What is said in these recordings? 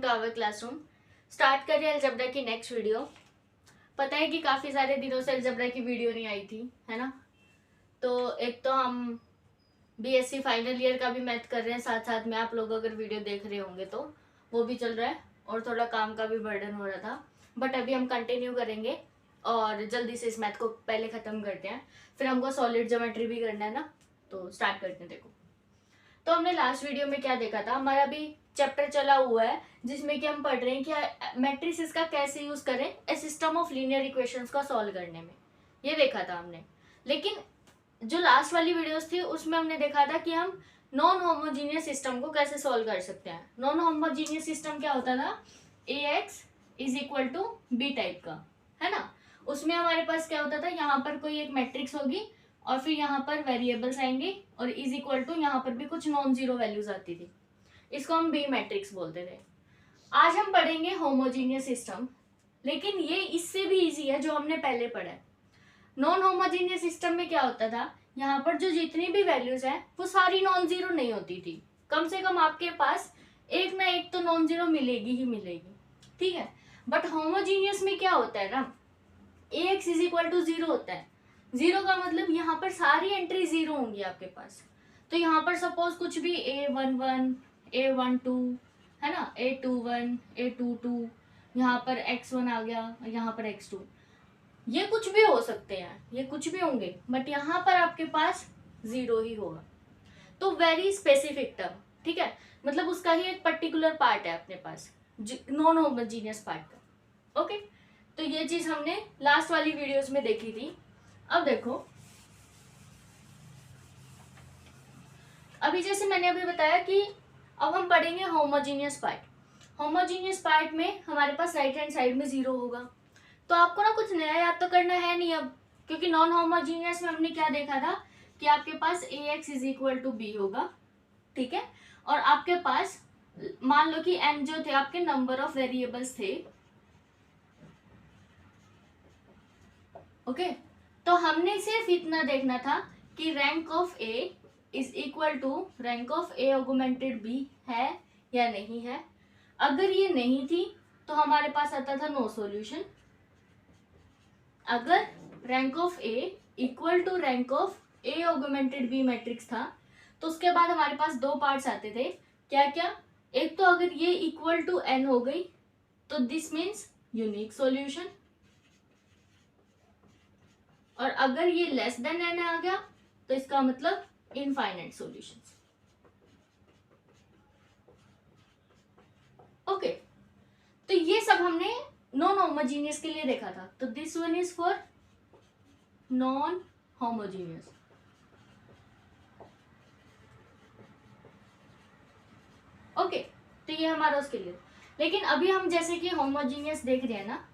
कावर classroom. Start कर रहे हैं अलजेब्रा की नेक्स्ट वीडियो। पता है कि काफ़ी सारे दिनों से अलजेब्रा की वीडियो नहीं आई थी, है ना। तो एक तो हम बीएससी फाइनल ईयर का भी मैथ कर रहे हैं, साथ साथ में आप लोग अगर वीडियो देख रहे होंगे तो वो भी चल रहा है, और थोड़ा काम का भी बर्डन हो रहा था। बट अभी हम कंटिन्यू करेंगे और जल्दी से इस मैथ को पहले ख़त्म करते हैं, फिर हमको सॉलिड ज्योमेट्री भी करना है ना। तो स्टार्ट करते हैं। देखो, तो हमने लास्ट वीडियो में क्या देखा था, हमारा भी चैप्टर चला हुआ है जिसमें कि हम पढ़ रहे हैं कि मैट्रिसेस का कैसे यूज करें ए सिस्टम ऑफ लीनियर इक्वेशंस का सॉल्व करने में, ये देखा था हमने। लेकिन जो लास्ट वाली वीडियोस थी उसमें हमने देखा था कि हम नॉन होमोजीनियस सिस्टम को कैसे सॉल्व कर सकते हैं। नॉन होमोजीनियस सिस्टम क्या होता था, A X is equal to B type का, है ना। उसमें हमारे पास क्या होता था, यहाँ पर कोई एक मैट्रिक्स होगी और फिर यहाँ पर वेरिएबल्स आएंगे और इज इक्वल टू यहाँ पर भी कुछ नॉन जीरो वैल्यूज आती थी, इसको हम बी मैट्रिक्स बोलते थे। आज हम पढ़ेंगे होमोजीनियस सिस्टम, लेकिन ये इससे भी इजी है जो हमने पहले पढ़ा है। नॉन होमोजीनियस सिस्टम में क्या होता था, यहाँ पर जो जितनी भी वैल्यूज हैं वो सारी नॉन जीरो नहीं होती थी, कम से कम आपके पास एक ना एक तो नॉन जीरो मिलेगी ही मिलेगी, ठीक है। बट होमोजीनियस में क्या होता है ना, A X is equal to zero होता है। जीरो का मतलब यहाँ पर सारी एंट्री जीरो होंगी आपके पास। तो यहाँ पर सपोज कुछ भी A11 A12 है ना, A21 A22, यहाँ पर x1 आ गया, यहाँ पर x2, ये कुछ भी हो सकते हैं, ये कुछ भी होंगे, बट यहाँ पर आपके पास जीरो ही होगा। तो वेरी स्पेसिफिक टर्म, ठीक है, मतलब उसका ही एक पर्टिकुलर पार्ट है अपने पास, नॉन होमोजीनियस पार्ट का। ओके, तो ये चीज हमने लास्ट वाली वीडियोस में देखी थी। अब देखो, अभी जैसे मैंने अभी बताया कि अब हम पढ़ेंगे होमोजीनियस पार्ट। होमोजीनियस पार्ट में हमारे पास राइट हैंड साइड में जीरो होगा। तो आपको ना कुछ नया याद तो करना है नहीं अब, क्योंकि नॉन होमोजीनियस में हमने क्या देखा था कि आपके पास A X is equal to B होगा, ठीक है। और आपके पास मान लो कि एन जो थे आपके नंबर ऑफ वेरिएबल्स थे, ओके। तो हमने सिर्फ इतना देखना था कि rank of A is equal to rank of A augmented B है या नहीं है। अगर ये नहीं थी तो हमारे पास आता था नो सॉल्यूशन। अगर rank of A equal to rank of A augmented B matrix था तो उसके बाद हमारे पास दो पार्ट्स आते थे, क्या क्या। एक तो अगर ये इक्वल टू एन हो गई तो दिस मीन्स यूनिक सॉल्यूशन, और अगर ये लेस देन एन आ गया तो इसका मतलब इनफाइनाइट सॉल्यूशंस। ओके, तो ये सब हमने नॉन होमोजीनियस के लिए देखा था। तो this one is for non homogeneous. Okay, तो ये हमारा उसके लिए। लेकिन अभी हम जैसे कि होमोजीनियस देख रहे हैं ना,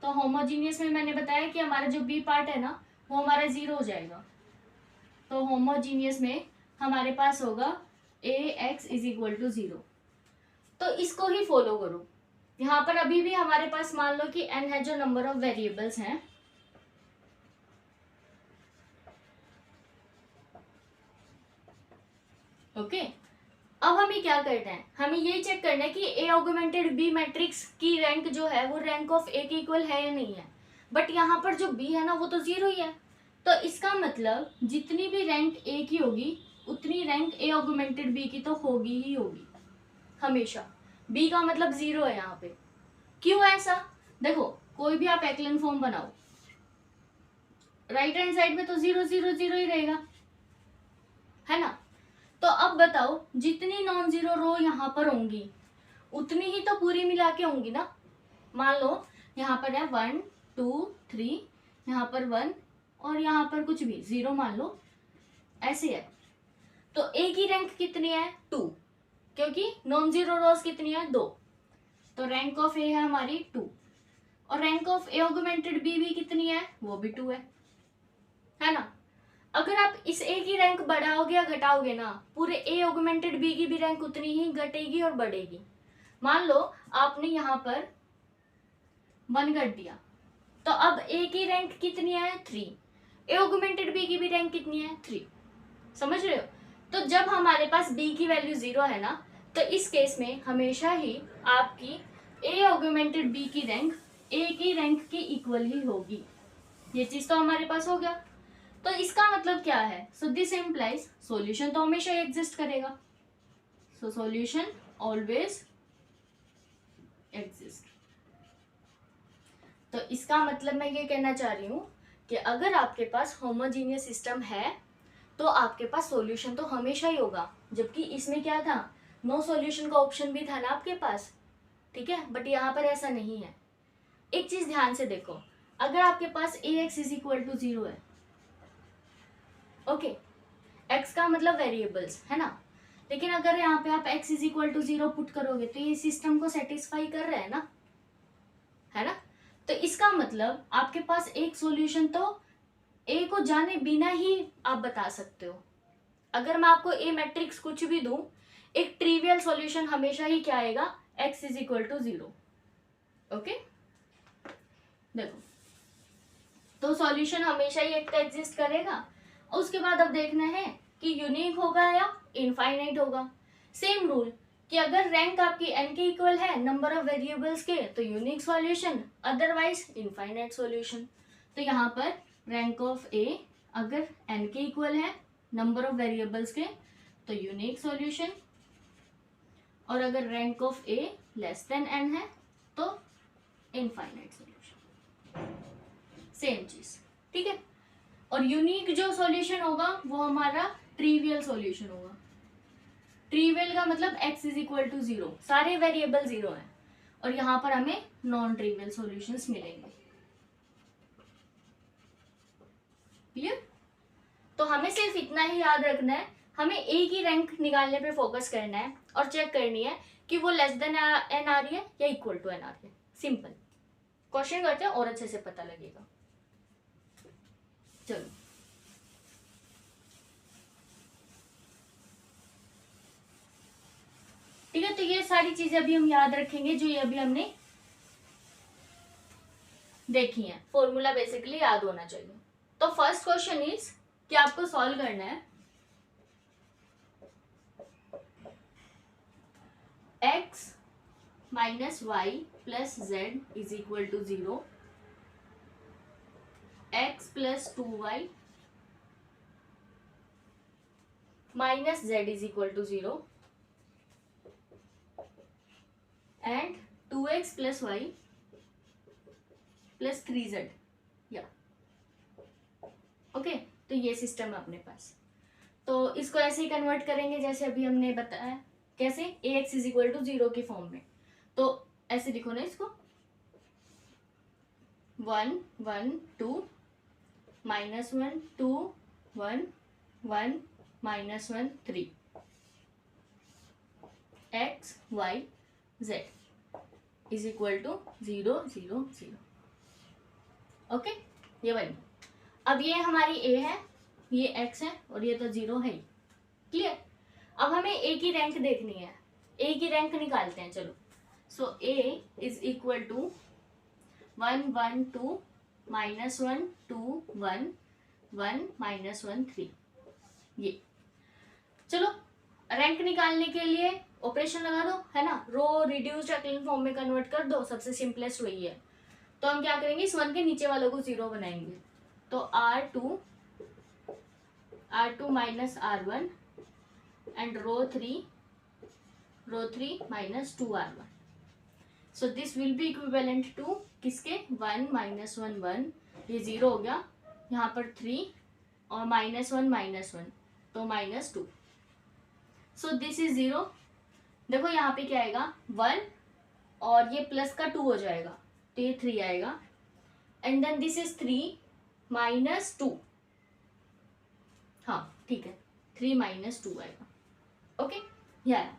तो होमोजीनियस में मैंने बताया कि हमारा जो बी पार्ट है ना वो हमारा जीरो हो जाएगा। तो होमोजीनियस में हमारे पास होगा A X is equal to zero. तो इसको ही फॉलो करो। यहाँ पर अभी भी हमारे पास मान लो कि एन है जो नंबर ऑफ वेरिएबल्स हैं, ओके। अब हमें क्या करना है, हमें ये चेक करना है कि ए ऑगमेंटेड बी मैट्रिक्स की रैंक जो है वो रैंक ऑफ ए के इक्वल है या नहीं है। बट यहाँ पर जो बी है ना वो तो जीरो ही है, तो इसका मतलब जितनी भी रैंक ए की होगी उतनी रैंक ए ऑगमेंटेड बी की तो होगी ही होगी हमेशा। बी का मतलब जीरो है यहाँ पे। क्यों ऐसा, देखो कोई भी आप एक्लन फॉर्म बनाओ, राइट हैंड साइड में तो जीरो जीरो जीरो ही रहेगा, है ना। तो अब बताओ जितनी नॉन जीरो रो यहाँ पर होंगी उतनी ही तो पूरी मिला के होंगी ना। मान लो यहाँ पर है 1 2 3, यहाँ पर 1 और यहाँ पर कुछ भी जीरो मान लो, ऐसे है। तो ए की रैंक कितनी है 2, क्योंकि नॉन जीरो रोज कितनी है 2, तो रैंक ऑफ ए है हमारी 2, और rank of A augmented B भी कितनी है, वो भी 2 है ना। अगर आप इस ए की रैंक बढ़ाओगे या घटाओगे ना, पूरे ए ऑगमेंटेड बी की भी रैंक उतनी ही घटेगी और बढ़ेगी। मान लो आपने यहाँ पर 1 घट दिया, तो अब ए की रैंक कितनी है 3, ए ऑगमेंटेड बी की भी रैंक कितनी है 3, समझ रहे हो। तो जब हमारे पास बी की वैल्यू 0 है ना, तो इस केस में हमेशा ही आपकी ए ऑगमेंटेड बी की रैंक ए की रैंक के इक्वल ही होगी। ये चीज तो हमारे पास हो गया। तो इसका मतलब क्या है? सो दिस इम्प्लाइज सॉल्यूशन तो हमेशा ही एग्जिस्ट करेगा। So solution always exist. तो इसका मतलब मैं ये कहना चाह रही हूँ कि अगर आपके पास होमोजीनियस सिस्टम है तो आपके पास सॉल्यूशन तो हमेशा ही होगा। जबकि इसमें क्या था, नो सॉल्यूशन का ऑप्शन भी था ना आपके पास, ठीक है। बट यहाँ पर ऐसा नहीं है। एक चीज ध्यान से देखो, अगर आपके पास A X is equal to 0 है, ओके, एक्स का मतलब वेरिएबल्स है ना, लेकिन अगर यहाँ पे आप x is equal to 0 put करोगे तो ये सिस्टम को सेटिस्फाई कर रहा है ना। तो इसका मतलब आपके पास एक सॉल्यूशन तो ए को जाने बिना ही आप बता सकते हो। अगर मैं आपको ए मैट्रिक्स कुछ भी दूं, एक ट्रिवियल सॉल्यूशन हमेशा ही क्या आएगा, x is equal to 0। Okay, देखो, तो सॉल्यूशन हमेशा ही एक का एग्जिस्ट करेगा। और उसके बाद अब देखना है कि यूनिक होगा या इनफाइनाइट होगा। सेम रूल कि अगर रैंक आपकी एन के इक्वल है नंबर ऑफ वेरिएबल्स के तो unique solution, otherwise infinite solution. तो यहाँ पर रैंक ऑफ ए अगर एन के इक्वल है नंबर ऑफ वेरिएबल्स के तो यूनिक सॉल्यूशन, और अगर rank of A less than n है तो इनफाइनाइट सॉल्यूशन। सेम चीज, ठीक है। और यूनिक जो सॉल्यूशन होगा वो हमारा ट्रिवियल सॉल्यूशन होगा। ट्रिवियल का मतलब x इज इक्वल टू 0, सारे वेरिएबल 0 हैं, और यहाँ पर हमें नॉन ट्रिवियल सॉल्यूशंस मिलेंगे। क्लियर? तो हमें सिर्फ इतना ही याद रखना है, हमें ए की रैंक निकालने पे फोकस करना है और चेक करनी है कि वो लेस देन एन आ रही है या इक्वल टू एन आ रही है। सिंपल क्वेश्चन करते हैं और अच्छे से पता लगेगा। चलो, ठीक है। तो ये सारी चीजें अभी हम याद रखेंगे जो ये अभी हमने देखी है। फॉर्मूला बेसिकली याद होना चाहिए। तो फर्स्ट क्वेश्चन इज कि आपको सॉल्व करना है x minus y plus z is equal to 0, x plus 2y minus z is equal to 0 and 2x plus y plus 3z। या ओके, तो ये सिस्टम है अपने पास। तो इसको ऐसे ही कन्वर्ट करेंगे जैसे अभी हमने बताया। कैसे? ए एक्स इज इक्वल टू 0 की फॉर्म में। तो ऐसे लिखो ना इसको, 1 1 2 minus 1 2 1 1 minus 1 3 x y z is equal to 0 0 0। Okay, ये बनी। अब ये हमारी ए है, ये एक्स है, और ये तो 0 है ही। क्लियर? अब हमें ए की रैंक देखनी है। ए की रैंक निकालते हैं, चलो। So A is equal to 1 1 2 minus 1 2 1 1 minus 1 3। ये चलो, रैंक निकालने के लिए ऑपरेशन लगा दो, है ना। रो रिड्यूस्ड एक्लन फॉर्म में कन्वर्ट कर दो, सबसे सिंपलेस्ट वही है। तो हम क्या करेंगे, इस 1 के नीचे वालों को 0 बनाएंगे। तो R2 minus R1 and row 3 minus 2R1। So this will be equivalent to किसके, 1 माइनस 1 1, ये 0 हो गया, यहाँ पर 3 और माइनस 1 तो माइनस 2। So this is 0। देखो यहाँ पे क्या आएगा, 1 और ये प्लस का 2 हो जाएगा तो ये 3 आएगा, and then this is 3 minus 2। हाँ ठीक है, 3 माइनस 2 आएगा। ओके, यार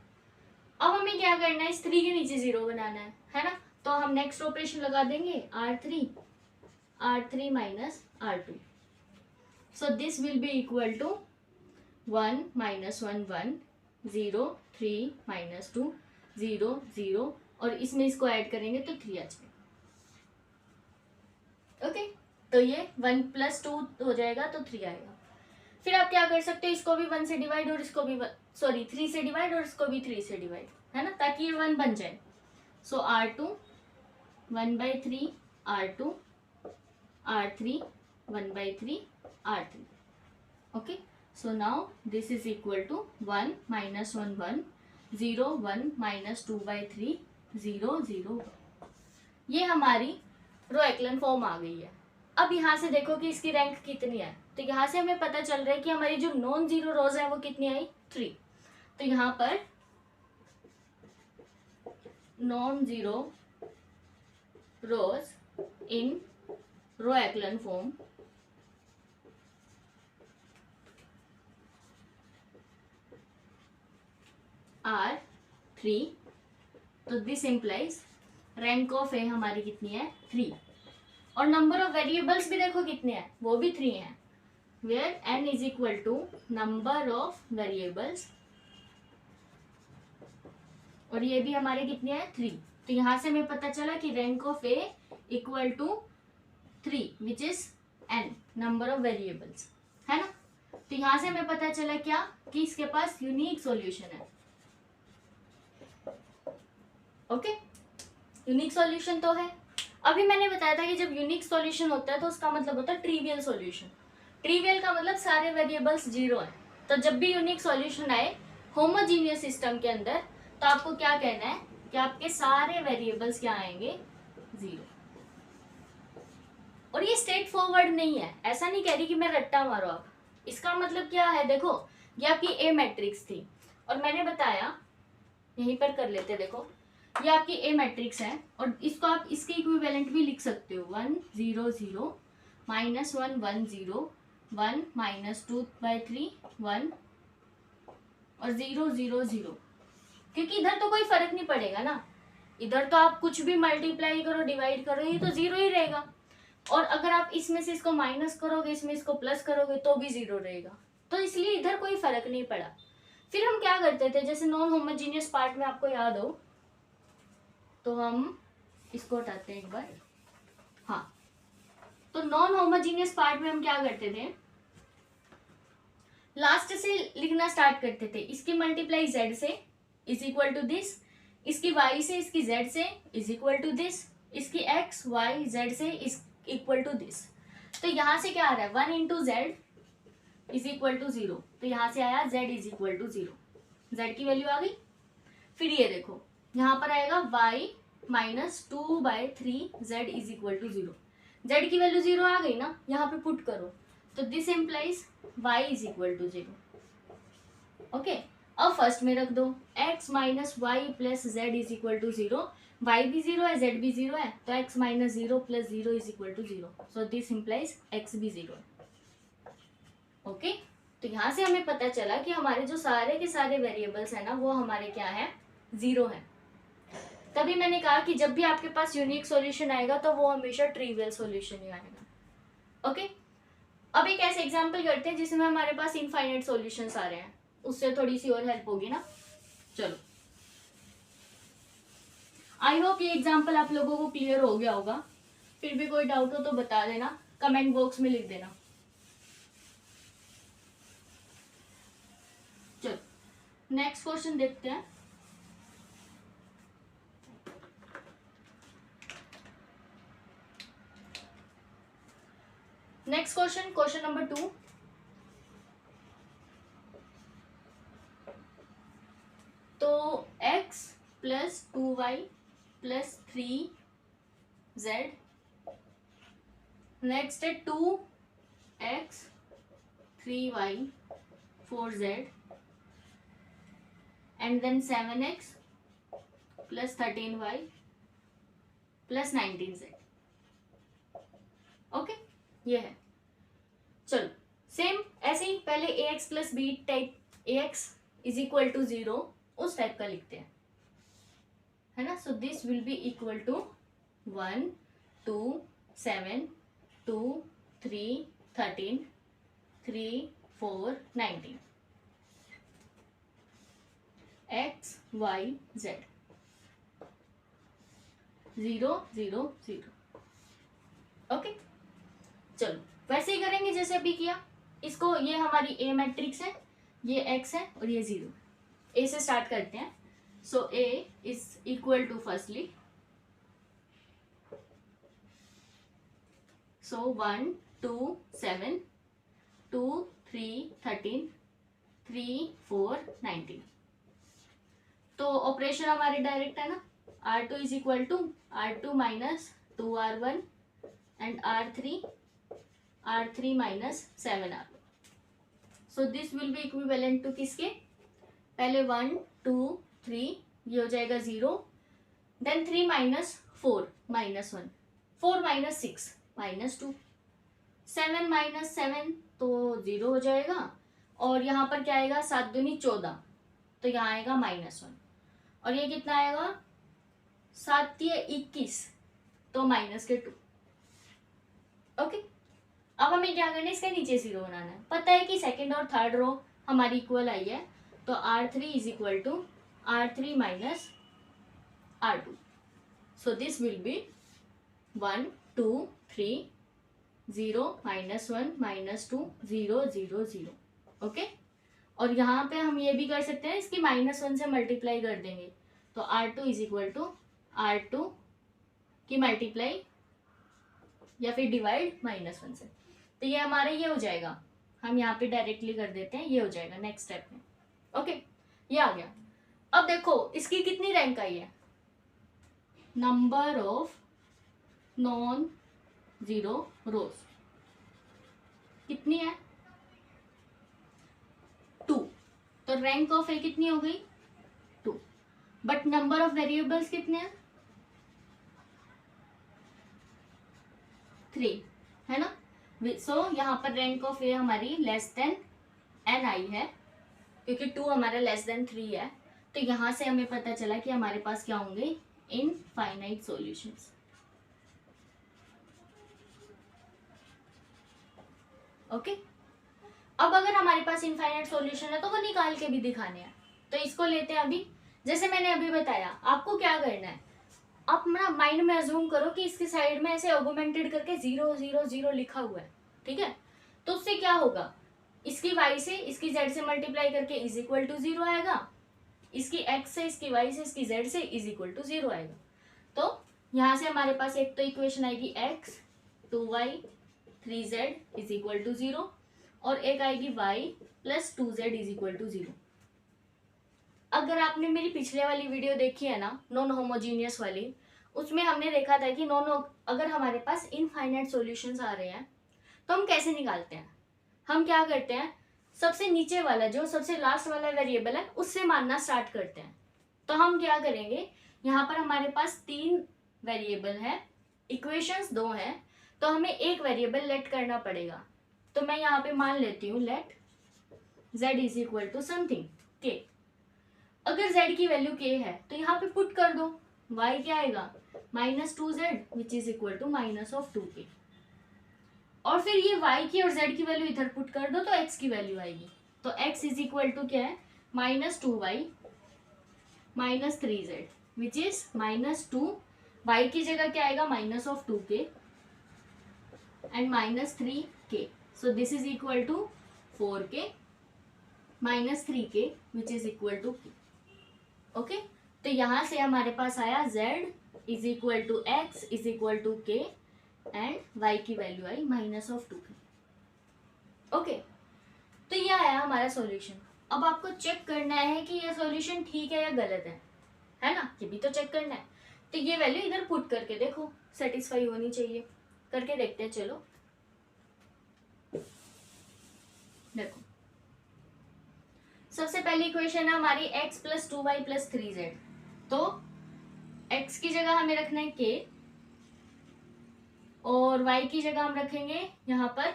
अब हमें क्या करना है, इस 3 के नीचे 0 बनाना है ना। तो हम नेक्स्ट ऑपरेशन लगा देंगे, R3 minus R2। So this will be equal to 1 minus 1 1 0 3 minus 2 0 0, और इसमें इसको ऐड करेंगे तो 3 आ जाएगा। ओके, तो ये 1 प्लस 2 हो जाएगा तो 3 आएगा। फिर आप क्या कर सकते हो, इसको भी 1 से डिवाइड और इसको भी सॉरी 3 से डिवाइड और इसको भी 3 से डिवाइड, है ना, ताकि ये 1 बन जाए। सो R2 1/3 R2 R3 1/3 R3. Okay, so now this is equal to 1 minus 1 1 0 1 minus 2/3 0 0 1. ये हमारी रो एक्लन फॉर्म आ गई है। अब यहाँ से देखो कि इसकी रैंक कितनी है, तो यहाँ से हमें पता चल रहा है कि हमारी जो नॉन जीरो रोज है वो कितनी आई 3। तो यहाँ पर non zero rows in row echelon form are 3, तो this implies rank of A हमारी कितनी है 3। और नंबर ऑफ वेरिएबल्स भी देखो कितने हैं, वो भी 3 हैं, where n is equal to number of variables, और ये भी हमारे कितने हैं 3। तो यहाँ से हमें पता चला कि rank of A equal to 3 which is n number of variables, है ना। तो यहाँ से हमें पता चला क्या, कि इसके पास यूनिक सॉल्यूशन है। ओके, यूनिक सॉल्यूशन तो है। अभी मैंने बताया था कि जब यूनिक सॉल्यूशन होता है तो उसका मतलब होता है ट्रिवियल सॉल्यूशन। ट्रिवियल का मतलब सारे वेरिएबल्स जीरो हैं। तो जब भी यूनिक सॉल्यूशन आए होमोजीनियस सिस्टम के अंदर, तो आपको क्या कहना है कि आपके सारे वेरिएबल्स क्या आएंगे, जीरो। और ये स्ट्रेट फॉरवर्ड नहीं है, ऐसा नहीं कह रही कि मैं रट्टा मारो आप। इसका मतलब क्या है, देखो ये आपकी ए मैट्रिक्स थी और मैंने बताया, यहीं पर कर लेते, देखो ये आपकी ए मैट्रिक्स है और इसको आप इसके इक्विवेलेंट भी लिख सकते हो, 1 0 0 -1 1 0 1 -2/3 1 और 0 0 0, क्योंकि इधर तो कोई फर्क नहीं पड़ेगा ना, इधर तो आप कुछ भी मल्टीप्लाई करो डिवाइड करो ये तो जीरो ही रहेगा। और अगर आप इसमें से इसको माइनस करोगे इसमें इसको प्लस करोगे तो भी जीरो रहेगा, तो इसलिए इधर कोई फर्क नहीं पड़ा। फिर हम क्या करते थे, जैसे नॉन होमोजीनियस पार्ट में आपको याद हो तो हम इसको हटाते हैं एक बार। हाँ, तो नॉन होमोजीनियस पार्ट में हम क्या करते थे, लास्ट से लिखना स्टार्ट करते थे, इसकी मल्टीप्लाई z से इज इक्वल टू दिस, इसकी y से इसकी z से इज इक्वल टू दिस, इसकी x y z से इज इक्वल टू दिस। तो यहाँ से क्या आ रहा है, 1 into z is equal to 0, तो यहाँ से आया z is equal to 0, z की वैल्यू आ गई। फिर ये देखो यहाँ पर आएगा y -2/3 z is equal to 0, z की वैल्यू 0 आ गई ना, यहाँ पे पुट करो, तो this implies y is equal to 0। Okay, अब फर्स्ट में रख दो x - y plus z is equal to 0, y भी 0 है z भी 0 है, तो x - 0 plus 0 is equal to 0, so this implies x भी 0 है। ओके, तो यहाँ से हमें पता चला कि हमारे जो सारे के सारे वेरिएबल्स है ना वो हमारे क्या है, 0 है। तभी मैंने कहा कि जब भी आपके पास यूनिक सॉल्यूशन आएगा तो वो हमेशा ट्रिवियल सॉल्यूशन ही आएगा। ओके, अब एक ऐसे एग्जांपल करते हैं जिसमें हमारे पास इनफाइनाइट सॉल्यूशंस आ रहे हैं, उससे थोड़ी सी और हेल्प होगी ना। चलो, आई होप ये एग्जांपल आप लोगों को क्लियर हो गया होगा। फिर भी कोई डाउट हो तो बता देना, कमेंट बॉक्स में लिख देना। चलो नेक्स्ट क्वेश्चन देखते हैं। Next question, question number 2। तो x plus 2y plus 3z, next है 2x 3y 4z and then 7x plus 13y plus 19z। Okay, ये है। चलो सेम ऐसे ही पहले ax plus b type, ax is equal to 0 उस टाइप का लिखते हैं, है ना। So this will be equal to 1 2 7 2 3 13 3 4 19 x y z 0 0 0। Okay, चलो वैसे ही करेंगे जैसे अभी किया। इसको, ये हमारी ए मैट्रिक्स है, ये x है और ये 0। ए से स्टार्ट करते हैं. So A is equal to firstly, so 1 2 7 2 3 13 3 4 19. तो ऑपरेशन हमारे डायरेक्ट है ना. R2 is equal to R2 minus 2R1 and R3 minus 7R1. So this will be equivalent to किसके, पहले 1 2 3 ये हो जाएगा 0, then 3 minus 4 minus 1, 4 minus 6 minus 2, 7 minus 7 तो 0 हो जाएगा. और यहाँ पर क्या आएगा, 7 दूनी 14, तो यहाँ आएगा -1. और ये कितना आएगा, 7 ये 21, तो माइनस के 2. ओके. अब हमें क्या करना है, इसके नीचे 0 बनाना है. पता है कि सेकंड और थर्ड रो हमारी इक्वल आई है, तो R3 is equal to R3 minus R2. So this will be 1 2 3 0 -1 -2 0 0 0. Okay. और यहाँ पे हम ये भी कर सकते हैं, इसकी -1 से मल्टीप्लाई कर देंगे, तो R2 is equal to R2 की मल्टीप्लाई या फिर डिवाइड -1 से. तो ये हमारा ये हो जाएगा, हम यहाँ पे डायरेक्टली कर देते हैं, ये हो जाएगा नेक्स्ट स्टेप में. ओके. ये आ गया. अब देखो इसकी कितनी रैंक आई है, नंबर ऑफ नॉन जीरो रोज कितनी है, 2. तो रैंक ऑफ ए कितनी हो गई, 2. बट नंबर ऑफ वेरिएबल्स कितने हैं, 3 है ना. सो यहाँ पर रैंक ऑफ ए हमारी लेस देन एन आई है, क्योंकि 2 हमारा लेस देन 3 है. तो यहाँ से हमें पता चला कि हमारे पास क्या होंगे, इनफाइनाइट सॉल्यूशंस. ओके. अब अगर हमारे पास इनफाइनाइट सॉल्यूशन है तो वो निकाल के भी दिखाने हैं. तो इसको लेते हैं अभी. जैसे मैंने अभी बताया, आपको क्या करना है, आप अपना माइंड में अज्यूम करो कि इसके साइड में ऐसे ऑगमेंटेड करके 0 0 0 लिखा हुआ है. ठीक है. तो उससे क्या होगा, इसकी y से इसकी z से मल्टीप्लाई करके इज इक्वल टू 0 आएगा, इसकी x से इसकी y से इसकी z से इज इक्वल टू 0 आएगा. तो यहाँ से हमारे पास एक तो इक्वेशन आएगी x 2y 3z is equal to 0, और एक आएगी y plus 2z is equal to 0. अगर आपने मेरी पिछले वाली वीडियो देखी है ना, नॉन होमोजीनियस वाली, उसमें हमने देखा था कि अगर हमारे पास इनफाइनाइट सॉल्यूशंस आ रहे हैं तो हम कैसे निकालते हैं. हम क्या करते हैं, सबसे नीचे वाला जो सबसे लास्ट वाला वेरिएबल है उससे मानना स्टार्ट करते हैं. तो हम क्या करेंगे, यहाँ पर हमारे पास 3 वेरिएबल है, इक्वेशंस 2 हैं, तो हमें एक वेरिएबल लेट करना पड़ेगा. तो मैं यहाँ पे मान लेती हूँ let z is equal to something k. अगर z की वैल्यू k है तो यहाँ पे पुट कर दो, y क्या आएगा, -2z which is equal to -2k. और फिर ये y की और z की वैल्यू इधर पुट कर दो तो x की वैल्यू आएगी. तो x इज इक्वल टू क्या है, -2y -3z which is -2. y की जगह क्या आएगा, -2k and -3k. So this is equal to 4k -3k which is equal to k. Okay. तो यहाँ से हमारे पास आया z is equal to x is equal to k and y की वैल्यू आई -2k. ओके. तो ये आया हमारा सॉल्यूशन. अब आपको चेक करना है कि ये सॉल्यूशन ठीक है या गलत है ना, ये भी तो चेक करना है. तो ये वैल्यू इधर पुट करके देखो, सेटिस्फाई होनी चाहिए. करके देखते हैं. चलो देखो, सबसे पहली इक्वेशन है हमारी x plus 2y plus 3z. तो x की जगह हमें रखना है k, और y की जगह हम रखेंगे यहाँ पर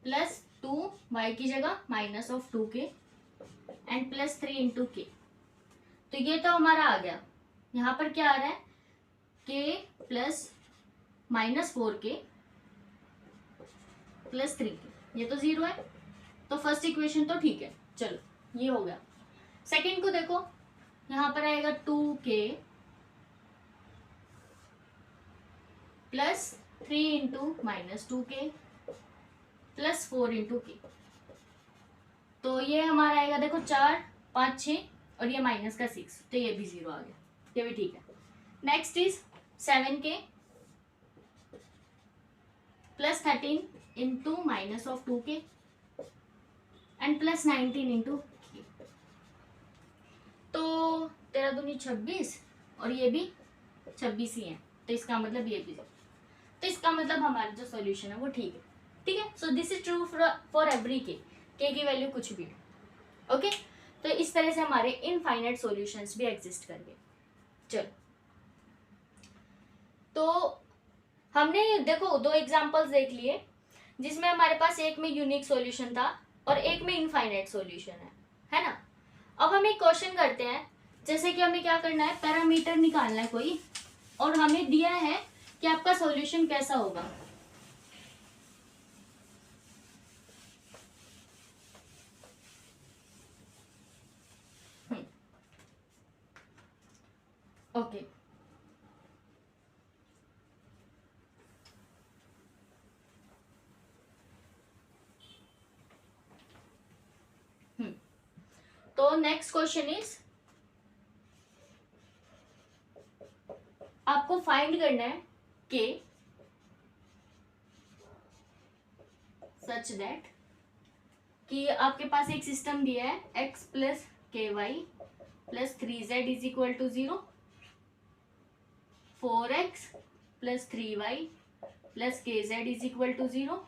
+2, y की जगह -2k एंड +3 इंटू k. तो ये तो हमारा आ गया. यहाँ पर क्या आ रहा है, k plus -4k plus 3k. ये तो 0 है, तो फर्स्ट इक्वेशन तो ठीक है. चलो ये हो गया. सेकंड को देखो, यहाँ पर आएगा 2k plus 3 into -2k plus 4 into k. तो ये हमारा आएगा देखो 4 5 6 और ये माइनस का 6, तो ये भी 0 आ गया, ये भी ठीक है। Next is 7k plus 13 into minus of 2k and plus 19 into k। तो 13 दूनी 26 और ये भी 26 ही है, तो इसका मतलब ये भी, तो इसका मतलब हमारा जो सॉल्यूशन है वो ठीक है। ठीक है, so this is true for every के की वैल्यू कुछ भी। ओके, तो इस तरह से हमारे इनफाइनाइट सॉल्यूशंस भी एग्जिस्ट कर गए। चलो, तो हमने देखो 2 एग्जांपल्स देख लिए जिसमें हमारे पास एक में यूनिक सॉल्यूशन था और एक में इनफाइनाइट सॉल्यूशन है ना। अब हम एक क्वेश्चन करते हैं, जैसे कि हमें क्या करना है, पैरामीटर निकालना है कोई, और हमें दिया है कि आपका सॉल्यूशन कैसा होगा। ओके, तो नेक्स्ट क्वेश्चन इज, आपको फाइंड करना है के सच दैट कि आपके पास एक सिस्टम दिया है x plus k y plus 3z is equal to 0, 4x plus 3y plus k z is equal to 0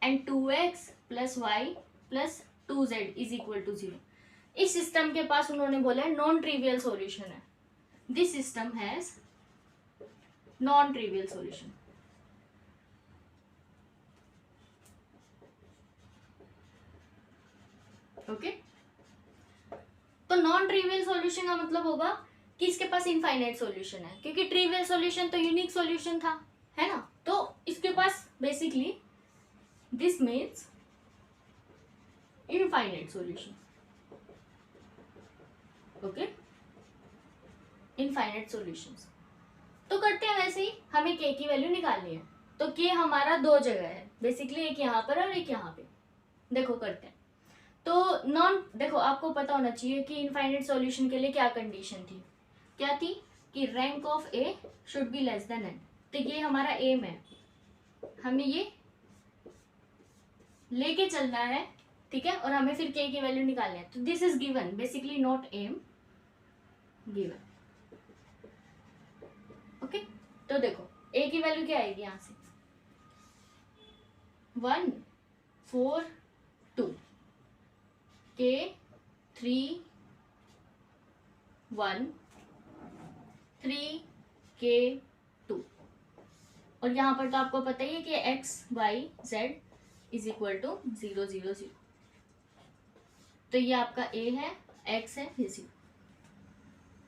and 2x plus y plus 2z is equal to 0। इस system के पास उन्होंने बोला है नॉन ट्रिवियल सॉल्यूशन है, this system has non trivial solution. Okay, तो non trivial solution का मतलब होगा कि इसके पास इनफाइनाइट सॉल्यूशन है, क्योंकि ट्रिवियल सॉल्यूशन तो यूनिक सॉल्यूशन था, है ना। तो इसके पास basically this means infinite solution. Okay, infinite solutions. तो करते हैं वैसे ही, हमें के की वैल्यू निकालनी है। तो के हमारा 2 जगह है बेसिकली, एक यहाँ पर और एक यहाँ पे। देखो करते हैं। तो देखो आपको पता होना चाहिए कि इनफाइनाइट सॉल्यूशन के लिए क्या कंडीशन थी, क्या थी कि rank of A should be less than n. तो ये हमारा एम है, हमें ये लेके चलना है, ठीक है, और हमें फिर के की वैल्यू निकालनी है। तो this is given, basically not m, given. Okay, तो देखो ए की वैल्यू क्या आएगी यहां से, 1 4 2, के 3 1 3 के 2, और यहाँ पर तो आपको पता ही है कि x y z is equal to 0 0 0। तो ये आपका a है, x है, ये 0।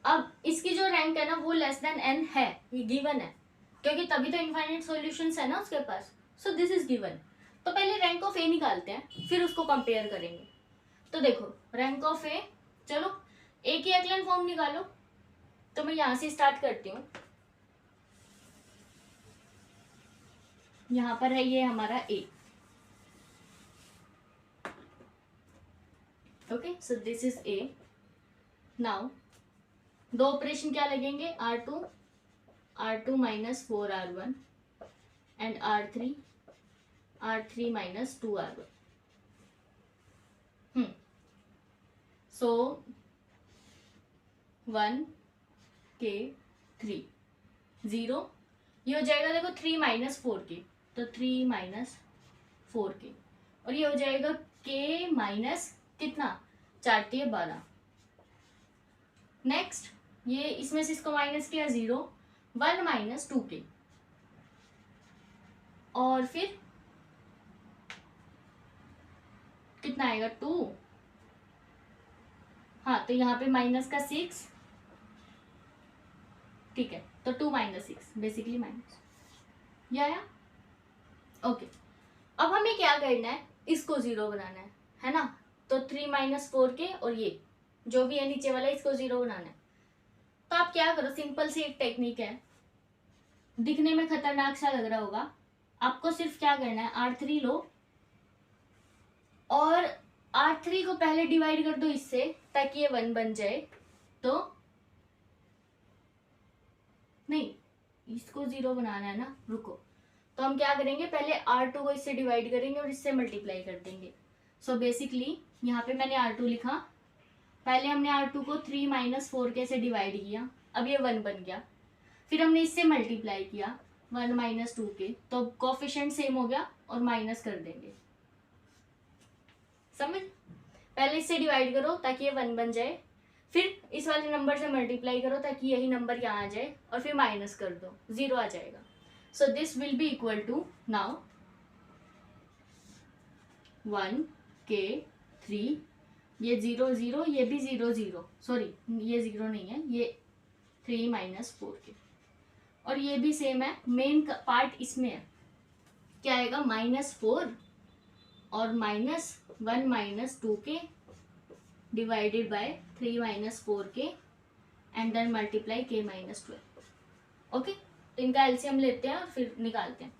अब इसकी जो रैंक है ना वो लेस देन n है, ये गिवन है, क्योंकि तभी तो इनफाइनाइट सॉल्यूशंस है ना उसके पास। So this is given. तो पहले रैंक ऑफ ए निकालते हैं, फिर उसको कंपेयर करेंगे। तो देखो रैंक ऑफ ए, चलो ए की एक्लन फॉर्म निकालो। तो मैं यहां से स्टार्ट करती हूँ। यहां पर है ये हमारा A. Okay, so this is A. Now 2 operation क्या लगेंगे, R2 minus 4R1 and R3 minus 2R1। So 1 k 3 0, ये हो जाएगा देखो 3 माइनस 4k, तो 3 माइनस 4k, और ये हो जाएगा k माइनस कितना, 4 3 12। नेक्स्ट ये इसमें से इसको माइनस किया 0, 1 माइनस 2k, और फिर कितना आएगा 2। हाँ, तो यहाँ पे माइनस का 6, ठीक है, तो 2 माइनस 6 बेसिकली माइनस, ये आया। ओके, अब हमें क्या करना है, इसको 0 बनाना है ना। तो 3 माइनस 4k और ये जो भी है नीचे वाला, इसको 0 बनाना है। तो आप क्या करो, सिंपल सी एक टेक्निक है, दिखने में खतरनाक सा लग रहा होगा, आपको सिर्फ क्या करना है, R3 लो और R3 को पहले डिवाइड कर दो इससे ताकि ये 1 बन जाए, तो नहीं, इसको 0 बनाना है ना, रुको। तो हम क्या करेंगे, पहले R2 को इससे डिवाइड करेंगे और इससे मल्टीप्लाई कर देंगे। सो बेसिकली यहाँ पे मैंने R2 लिखा, पहले हमने R2 को 3 - 4 के से डिवाइड किया, अब ये 1 बन गया। फिर हमने इससे मल्टीप्लाई किया 1 - 2 के, तो कोफिशिएंट सेम हो गया और माइनस कर देंगे। समझ? पहले इससे डिवाइड करो ताकि ये 1 बन जाए, फिर इस वाले नंबर से मल्टीप्लाई करो ताकि यही नंबर यहाँ आ जाए, और फिर माइनस कर दो, 0 आ जाएगा। So this will be equal to now 1 k 3, ये 0 0, ये भी 0 0, सॉरी ये 0 नहीं है, ये 3 - 4 के, और ये भी सेम है। मेन पार्ट इसमें है, क्या आएगा, -4 और -1 - 2 के divided by 3 - 4 k and then multiply k - 12। Okay, तो इनका एलसीएम लेते हैं और फिर निकालते हैं।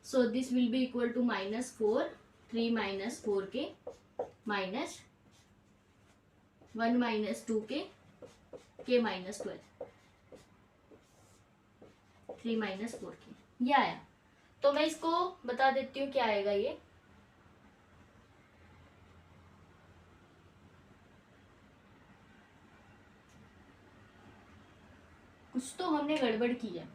So this will be equal to -4 3 - 4 के माइनस 1 - 2 के k - 12, 3 - 4 के, ये आया। तो मैं इसको बता देती हूँ क्या आएगा ये। कुछ तो हमने गड़बड़ की है।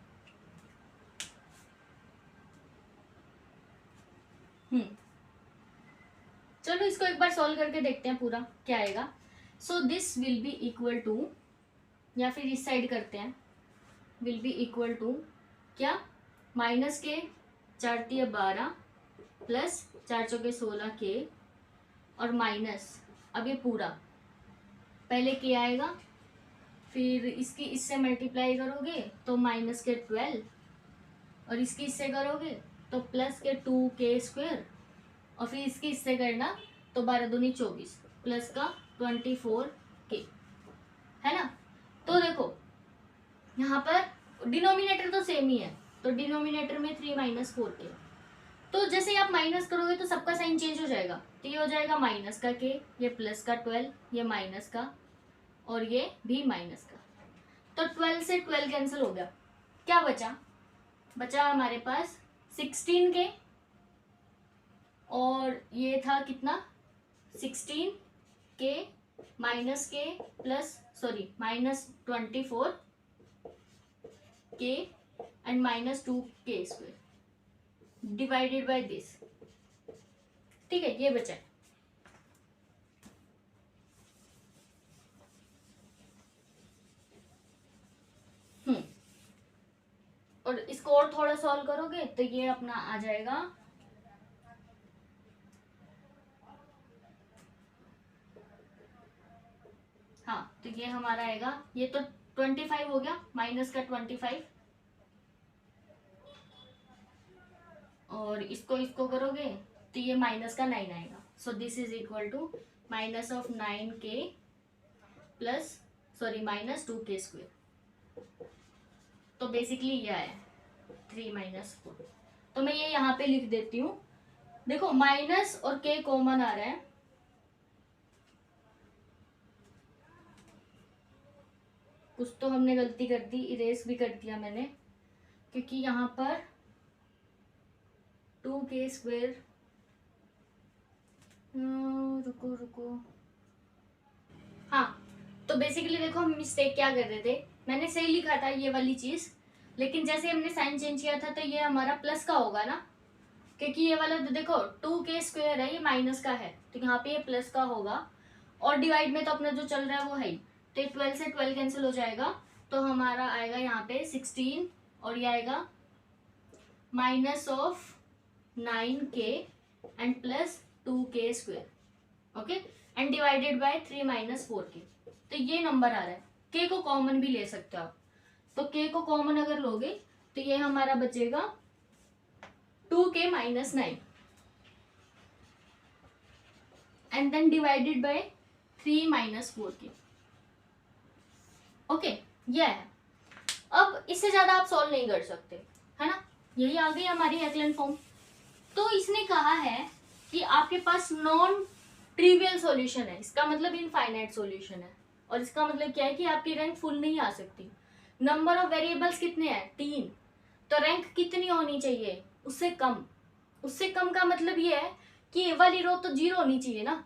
चलो इसको एक बार सॉल्व करके देखते हैं पूरा क्या आएगा। So this will be equal to, या फिर इस साइड करते हैं, विल बी इक्वल टू क्या, माइनस के 4 × 12 प्लस 4 × 4 = 16 के, और माइनस, अब ये पूरा पहले के आएगा, फिर इसकी इससे मल्टीप्लाई करोगे तो माइनस के 12, और इसकी इससे करोगे तो प्लस के 2k², और फिर इसकी इससे करना तो 12 दूनी 24 प्लस का 24k, है ना। तो देखो यहाँ पर डिनोमिनेटर तो सेम ही है, तो डिनोमिनेटर में 3 - 4k, तो जैसे ही आप माइनस करोगे तो सबका साइन चेंज हो जाएगा, तो ये हो जाएगा माइनस का k, ये प्लस का 12, ये माइनस का, और ये भी माइनस का। तो 12 से 12 कैंसिल हो गया, क्या बचा हमारे पास 16k, और ये था कितना, 16k माइनस के plus, sorry -24k and -2k² divided by this. ठीक है, ये बचा। और इसको और थोड़ा सॉल्व करोगे तो ये अपना आ जाएगा, हाँ, तो ये हमारा आएगा, ये तो 25 हो गया, माइनस का 25, और इसको करोगे तो ये माइनस का 9 आएगा। So this is equal to -9k plus, sorry -2k²। तो बेसिकली ये आया 3 - 4। तो मैं ये यहाँ पे लिख देती हूँ, देखो माइनस और k कॉमन आ रहा है, कुछ तो हमने गलती कर दी, इरेज भी कर दिया मैंने, क्योंकि यहाँ पर 2k², रुको, हाँ, तो बेसिकली देखो हम मिस्टेक क्या कर रहे थे, मैंने सही लिखा था ये वाली चीज, लेकिन जैसे हमने साइन चेंज किया था तो ये हमारा प्लस का होगा ना, क्योंकि ये वाला देखो 2k² है, ये माइनस का है, तो यहाँ पे ये प्लस का होगा, और डिवाइड में तो अपना जो चल रहा है वो है ही, तो 12 से 12 कैंसिल हो जाएगा, तो हमारा आएगा यहाँ पे 16, और ये आएगा -9k and plus 2k², okay, and divided by 3 - 4k। तो ये नंबर आ रहा है, k को कॉमन भी ले सकते हो आप, तो k को कॉमन अगर लोगे तो ये हमारा बचेगा 2k - 9 and then divided by 3 - 4k। Okay, ये है। अब इससे ज्यादा आप सॉल्व नहीं कर सकते, है ना, यही आ गई हमारी हैकलेन फॉर्म। तो इसने कहा है कि आपके पास नॉन ट्रिवियल सॉल्यूशन है, इसका मतलब इनफाइनाइट सॉल्यूशन है। और इसका मतलब क्या है कि आपकी रैंक फुल नहीं आ सकती। नंबर ऑफ वेरिएबल्स कितने हैं, 3, तो रैंक कितनी होनी चाहिए, उससे कम। उससे कम का मतलब ये है कि ये वाली रो तो 0 होनी चाहिए ना,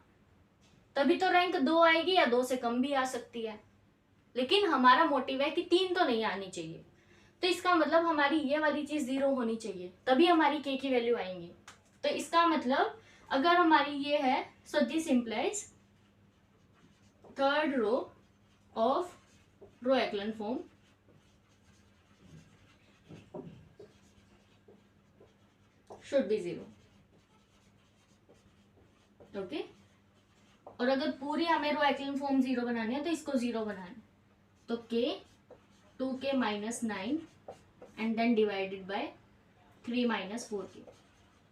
तभी तो रैंक 2 आएगी, या 2 से कम भी आ सकती है। लेकिन हमारा मोटिव है कि 3 तो नहीं आनी चाहिए, तो इसका मतलब हमारी ये वाली चीज 0 होनी चाहिए, तभी हमारी के की वैल्यू आएंगी। तो इसका मतलब अगर हमारी ये है, so this implies third row of row echelon form should be 0। Okay, और अगर पूरी हमें रो एक्लन फॉर्म 0 बनानी है तो इसको 0 बनाना है, तो k 2k minus 9 and then divided by 3 minus 4k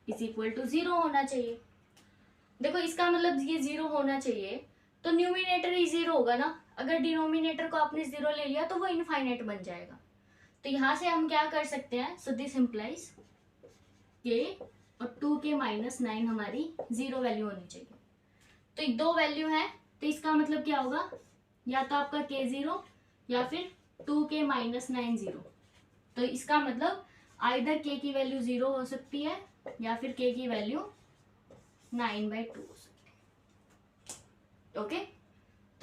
is equal to 0 होना चाहिए। देखो इसका मतलब ये 0 होना चाहिए, तो न्यूमिनेटर ही 0 होगा ना। अगर डिनोमिनेटर को आपने 0 ले लिया तो वो इनफाइनाइट बन जाएगा। तो यहाँ से हम क्या कर सकते हैं, सो दिस इम्प्लाइज k और 2k माइनस 9 हमारी 0 वैल्यू होनी चाहिए। तो 2 वैल्यू है, तो इसका मतलब क्या होगा, या तो आपका k 0 या फिर 2k माइनस 9 0। तो इसका मतलब आइदर k की वैल्यू 0 हो सकती है या फिर k की वैल्यू 9/2 हो सकती है। ओके,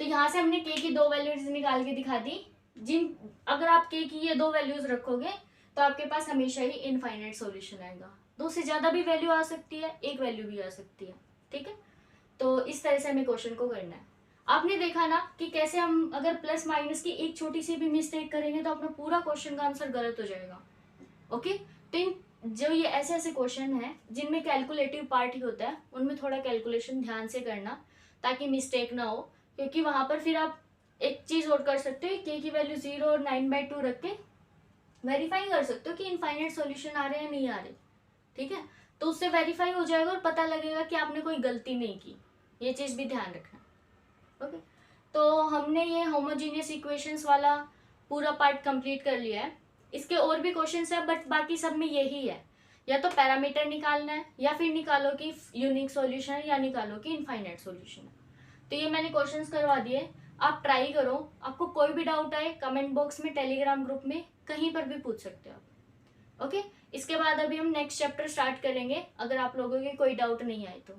तो यहाँ से हमने k की 2 वैल्यूज निकाल के दिखा दी। अगर आप k की ये 2 वैल्यूज रखोगे तो आपके पास हमेशा ही इनफाइनाइट सॉल्यूशन आएगा। 2 से ज्यादा भी वैल्यू आ सकती है, 1 वैल्यू भी आ सकती है। ठीक है, तो इस तरह से हमें क्वेश्चन को करना है। आपने देखा ना कि कैसे हम अगर प्लस माइनस की एक छोटी सी भी मिस्टेक करेंगे तो अपना पूरा क्वेश्चन का आंसर गलत हो जाएगा। ओके, तो इन जो ये ऐसे ऐसे क्वेश्चन हैं जिनमें कैलकुलेटिव पार्ट ही होता है, उनमें थोड़ा कैलकुलेशन ध्यान से करना ताकि मिस्टेक ना हो। क्योंकि वहां पर फिर आप एक चीज और कर सकते हो, k की वैल्यू 0 और 9/2 रख के वेरीफाई कर सकते हो कि इनफाइनाइट सॉल्यूशन आ रहे हैं नहीं आ रहे। ठीक है, तो उससे वेरीफाई हो जाएगा और पता लगेगा कि आपने कोई गलती नहीं की। ये चीज भी ध्यान रखना। ओके, तो हमने ये होमोजीनियस इक्वेशंस वाला पूरा पार्ट कंप्लीट कर लिया है। इसके और भी क्वेश्चंस है, बट बाकी सब में यही है, या तो पैरामीटर निकालना है या फिर निकालो कि यूनिक सॉल्यूशन है या निकालो कि इनफाइनाइट सॉल्यूशन है। तो ये मैंने क्वेश्चंस करवा दिए, आप ट्राई करो। आपको कोई भी डाउट आए कमेंट बॉक्स में, टेलीग्राम ग्रुप में, कहीं पर भी पूछ सकते हो आप। ओके, इसके बाद अभी हम नेक्स्ट चैप्टर स्टार्ट करेंगे, अगर आप लोगों के कोई डाउट नहीं आए तो।